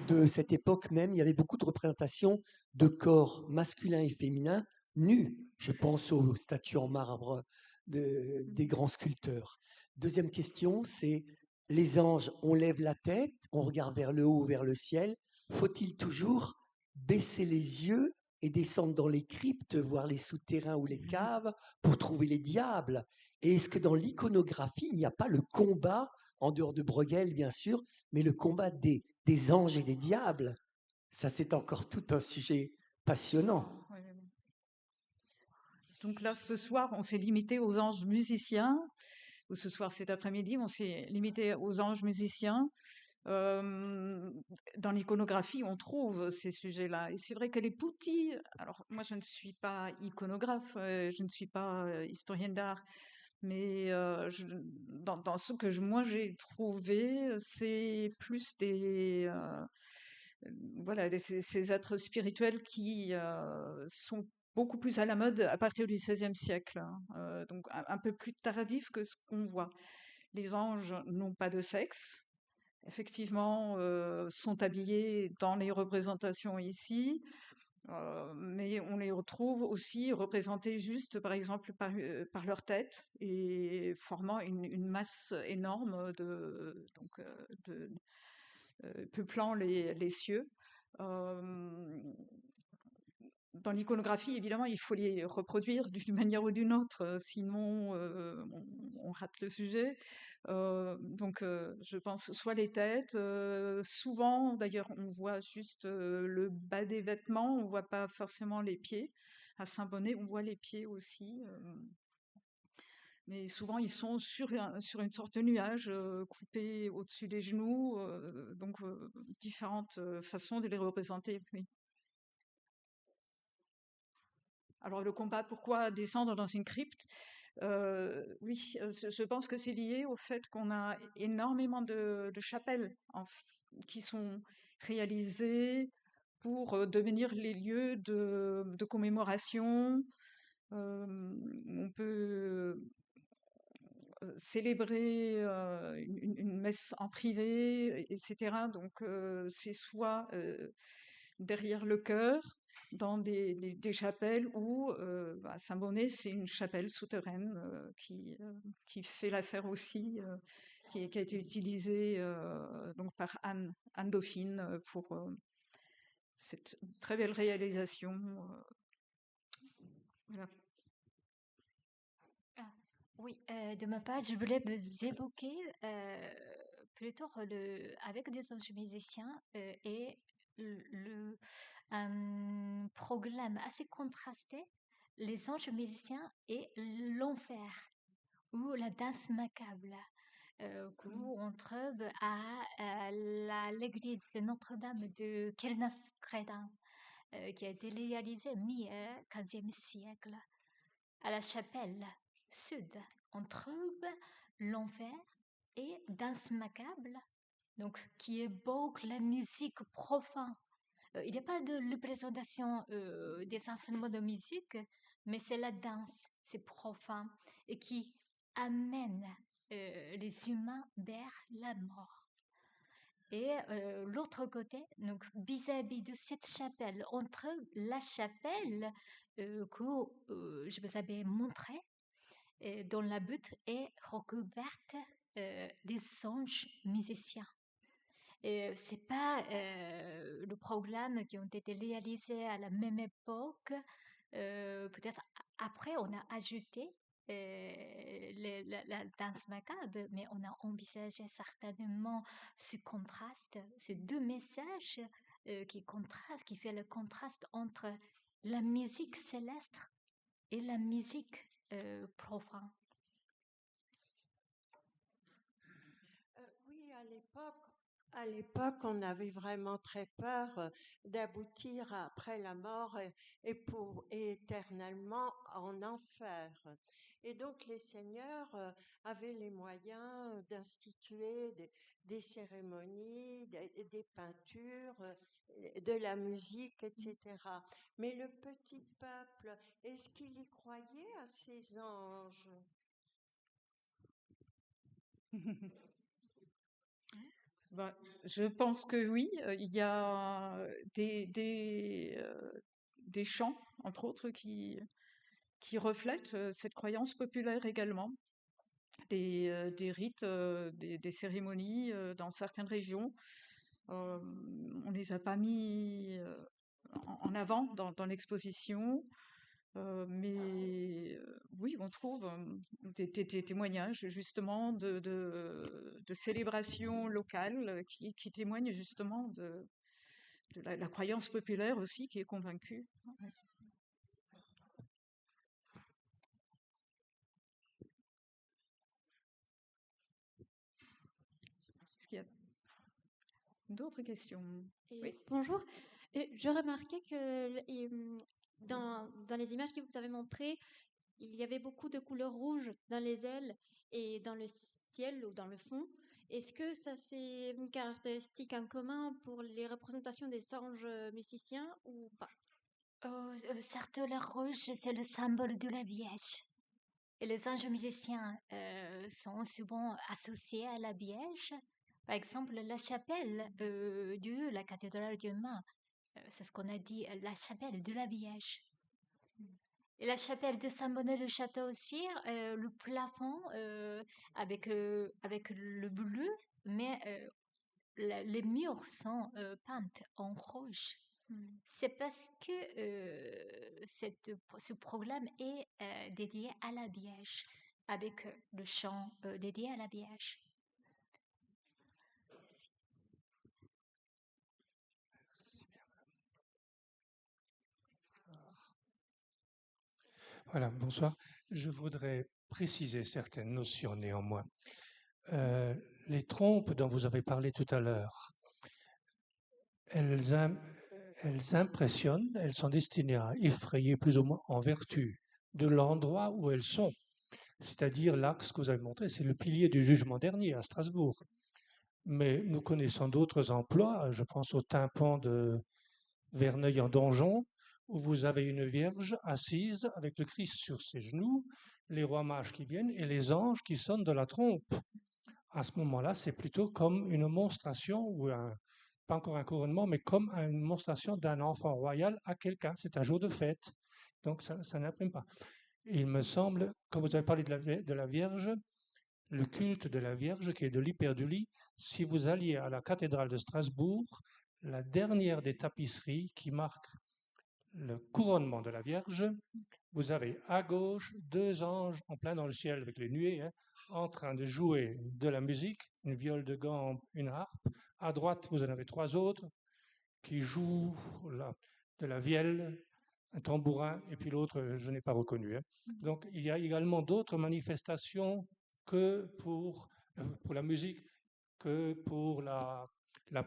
de cette époque même, il y avait beaucoup de représentations de corps masculins et féminins nus. Je pense aux statues en marbre des grands sculpteurs. Deuxième question, c'est les anges, on lève la tête, on regarde vers le haut, vers le ciel. Faut-il toujours baisser les yeux et descendre dans les cryptes, voir les souterrains ou les caves pour trouver les diables? Et est-ce que dans l'iconographie, il n'y a pas le combat, en dehors de Bruegel bien sûr, mais le combat des anges et des diables? Ça, c'est encore tout un sujet passionnant. Ouais. Donc là, ce soir, on s'est limité aux anges musiciens. Ou ce soir, cet après-midi, on s'est limité aux anges musiciens. Dans l'iconographie, on trouve ces sujets-là. Et c'est vrai que les poutis, alors moi je ne suis pas iconographe, je ne suis pas historienne d'art, mais dans ce que moi j'ai trouvé, c'est plus voilà, ces êtres spirituels qui sont beaucoup plus à la mode à partir du XVIe siècle, hein, donc un peu plus tardif que ce qu'on voit. Les anges n'ont pas de sexe, effectivement, sont habillés dans les représentations ici, mais on les retrouve aussi représentés juste, par exemple, par leur tête et formant une masse énorme peuplant les cieux. Dans l'iconographie, évidemment, il faut les reproduire d'une manière ou d'une autre, sinon on rate le sujet. Je pense soit les têtes, souvent d'ailleurs on voit juste le bas des vêtements, on voit pas forcément les pieds. À Saint-Bonnet, on voit les pieds aussi. Mais souvent ils sont sur une sorte de nuage coupé au-dessus des genoux, différentes façons de les représenter. Oui. Alors le combat, pourquoi descendre dans une crypte? Oui, je pense que c'est lié au fait qu'on a énormément de chapelles qui sont réalisées pour devenir les lieux de commémoration. On peut célébrer une messe en privé, etc. Donc c'est soit derrière le chœur, dans des chapelles, ou à Saint-Bonnet, c'est une chapelle souterraine qui fait l'affaire aussi, qui a été utilisée donc par Anne Dauphine pour cette très belle réalisation. Voilà. Oui, de ma part, je voulais vous évoquer plutôt avec des anges musiciens et un programme assez contrasté, les anges musiciens et l'enfer ou la danse macabre qu'on trouve à l'église Notre-Dame de Kelnas-Credan, qui a été réalisée mi-15e siècle. À la chapelle sud, on trouve l'enfer et danse macabre, donc qui évoque la musique profane. Il n'y a pas de représentation des instruments de musique, mais c'est la danse, c'est profane, et qui amène les humains vers la mort. Et l'autre côté, donc vis-à-vis de cette chapelle, on trouve la chapelle que je vous avais montrée, dont la butte est recouverte des anges musiciens. C'est pas le programme qui ont été réalisés à la même époque. Peut-être après, on a ajouté la danse macabre, mais on a envisagé certainement ce contraste, ces deux messages qui fait le contraste entre la musique céleste et la musique profane. Oui, à l'époque, on avait vraiment très peur d'aboutir après la mort et éternellement en enfer. Et donc, les seigneurs avaient les moyens d'instituer des cérémonies, des peintures, de la musique, etc. Mais le petit peuple, est-ce qu'il y croyait à ces anges? Bah, je pense que oui, il y a des chants, entre autres, qui reflètent cette croyance populaire également. Des rites, des cérémonies dans certaines régions. On les a pas mis en avant dans l'exposition, mais oui, on trouve des témoignages justement de célébrations locales qui témoignent justement de la croyance populaire aussi qui est convaincue. Ouais. Est-ce qu'il y a d'autres questions? Oui. Bonjour. Je remarquais que dans les images que vous avez montrées, il y avait beaucoup de couleurs rouges dans les ailes et dans le ciel ou dans le fond. Est-ce que ça, c'est une caractéristique en commun pour les représentations des anges musiciens ou pas? Certes, le rouge, c'est le symbole de la Vierge. Et les anges musiciens sont souvent associés à la Vierge. Par exemple, la chapelle de la cathédrale de Mans, c'est ce qu'on a dit, la chapelle de la Vierge. Et la chapelle de Saint-Bonnet-le-Château aussi, le plafond avec le bleu, mais les murs sont peints en rouge. C'est parce que ce programme est dédié à la Vierge, avec le chant dédié à la Vierge. Voilà, bonsoir. Je voudrais préciser certaines notions néanmoins. Les trompes dont vous avez parlé tout à l'heure, elles impressionnent, elles sont destinées à effrayer plus ou moins en vertu de l'endroit où elles sont. C'est-à-dire l'axe que vous avez montré, c'est le pilier du jugement dernier à Strasbourg. Mais nous connaissons d'autres emplois, je pense au tympan de Verneuil en donjon, où vous avez une vierge assise avec le Christ sur ses genoux, les rois mages qui viennent et les anges qui sonnent de la trompe. À ce moment-là, c'est plutôt comme une monstration, ou pas encore un couronnement, mais comme une monstration d'un enfant royal à quelqu'un. C'est un jour de fête, donc ça n'imprime pas. Il me semble, quand vous avez parlé de la Vierge, le culte de la Vierge qui est de l'hyperdulie, si vous alliez à la cathédrale de Strasbourg, la dernière des tapisseries qui marque le couronnement de la Vierge, vous avez à gauche 2 anges en plein dans le ciel avec les nuées, en train de jouer de la musique, une viole de gambe, une harpe. À droite, vous en avez 3 autres qui jouent de la vielle, un tambourin, et puis l'autre, je n'ai pas reconnu. Donc, il y a également d'autres manifestations que pour la musique, que pour la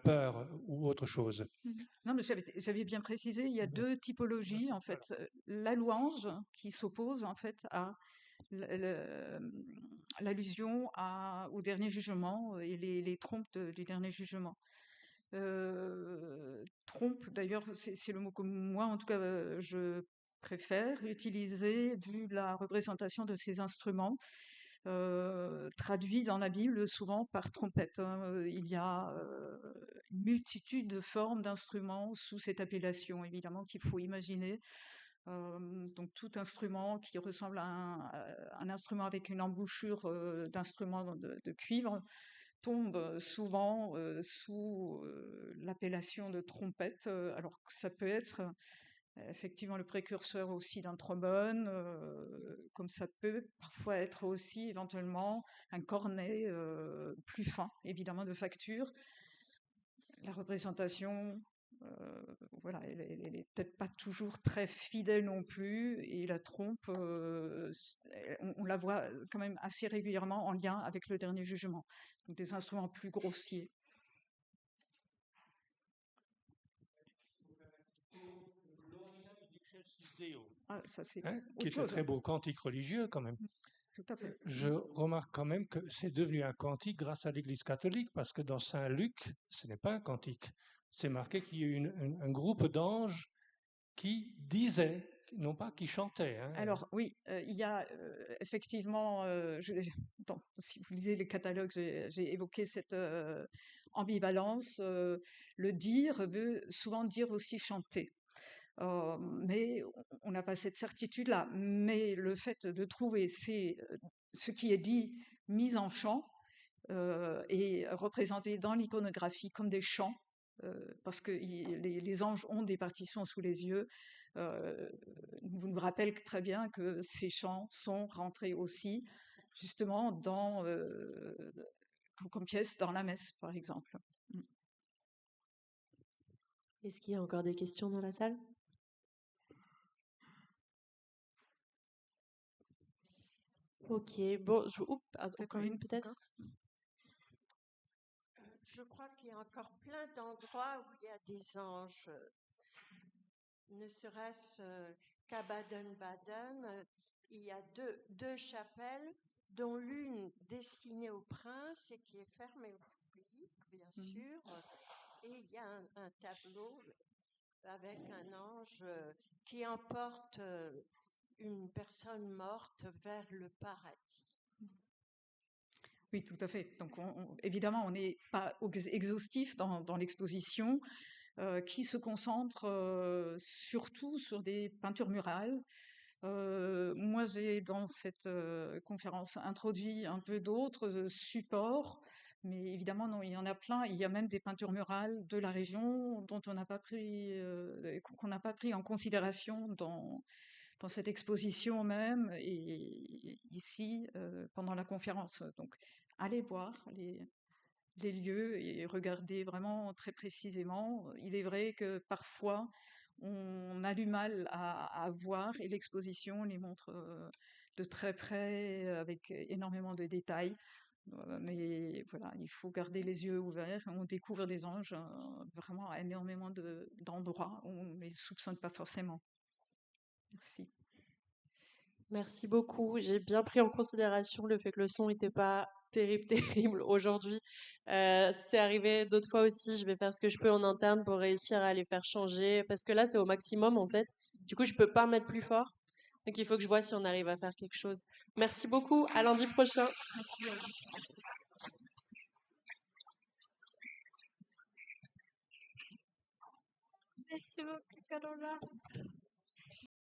peur ou autre chose. Non, mais j'avais bien précisé, il y a 2 typologies, en fait. La louange qui s'oppose, en fait, à l'allusion au dernier jugement et les trompes du dernier jugement. Trompe, d'ailleurs, c'est le mot que moi, en tout cas, je préfère utiliser vu la représentation de ces instruments, traduits dans la Bible souvent par trompette. Il y a une multitude de formes d'instruments sous cette appellation, évidemment, qu'il faut imaginer. Donc tout instrument qui ressemble à un instrument avec une embouchure d'instrument de cuivre tombe souvent sous l'appellation de trompette, alors que ça peut être effectivement le précurseur aussi d'un trombone, comme ça peut parfois être aussi éventuellement un cornet plus fin, évidemment de facture. La représentation Voilà, elle est peut-être pas toujours très fidèle non plus, et la trompe, on la voit quand même assez régulièrement en lien avec le dernier jugement, donc des instruments plus grossiers. Ah, ça c'est Hein, qui autre est un chose. très beau cantique religieux quand même. Tout à fait. Je remarque quand même que c'est devenu un cantique grâce à l'Église catholique, parce que dans Saint Luc, ce n'est pas un cantique. C'est marqué qu'il y a eu un groupe d'anges qui disaient, non pas qui chantaient. Hein. Alors oui, il y a effectivement, si vous lisez les catalogues, j'ai évoqué cette ambivalence. Le dire veut souvent dire aussi chanter. Mais on n'a pas cette certitude-là. Mais le fait de trouver ce qui est dit mis en chant et représenté dans l'iconographie comme des chants, parce que les anges ont des partitions sous les yeux, vous nous rappelle très bien que ces chants sont rentrés aussi justement comme pièce dans la messe, par exemple. Est-ce qu'il y a encore des questions dans la salle? Ok, bon, encore une peut-être? Je crois qu'il y a encore plein d'endroits où il y a des anges. Ne serait-ce qu'à Baden-Baden, il y a deux chapelles, dont l'une destinée au prince et qui est fermée au public, bien sûr. Et il y a un tableau avec un ange qui emporte une personne morte vers le paradis. Oui, tout à fait. Donc, évidemment, on n'est pas exhaustif dans l'exposition, qui se concentre surtout sur des peintures murales. Moi, j'ai dans cette conférence introduit un peu d'autres supports, mais évidemment, non, il y en a plein. Il y a même des peintures murales de la région dont on n'a pas pris, qu'on n'a pas pris en considération dans cette exposition même et ici pendant la conférence. Donc, allez voir les lieux et regardez vraiment très précisément. Il est vrai que parfois, on a du mal à voir et l'exposition les montre de très près avec énormément de détails. Mais voilà, il faut garder les yeux ouverts. On découvre des anges vraiment à énormément d'endroits où on ne les soupçonne pas forcément. Merci. Merci beaucoup. J'ai bien pris en considération le fait que le son n'était pas terrible aujourd'hui. C'est arrivé d'autres fois aussi. Je vais faire ce que je peux en interne pour réussir à les faire changer. Parce que là, c'est au maximum, en fait. Du coup, je peux pas mettre plus fort. Donc, il faut que je vois si on arrive à faire quelque chose. Merci beaucoup. À lundi prochain. Merci beaucoup, Carola.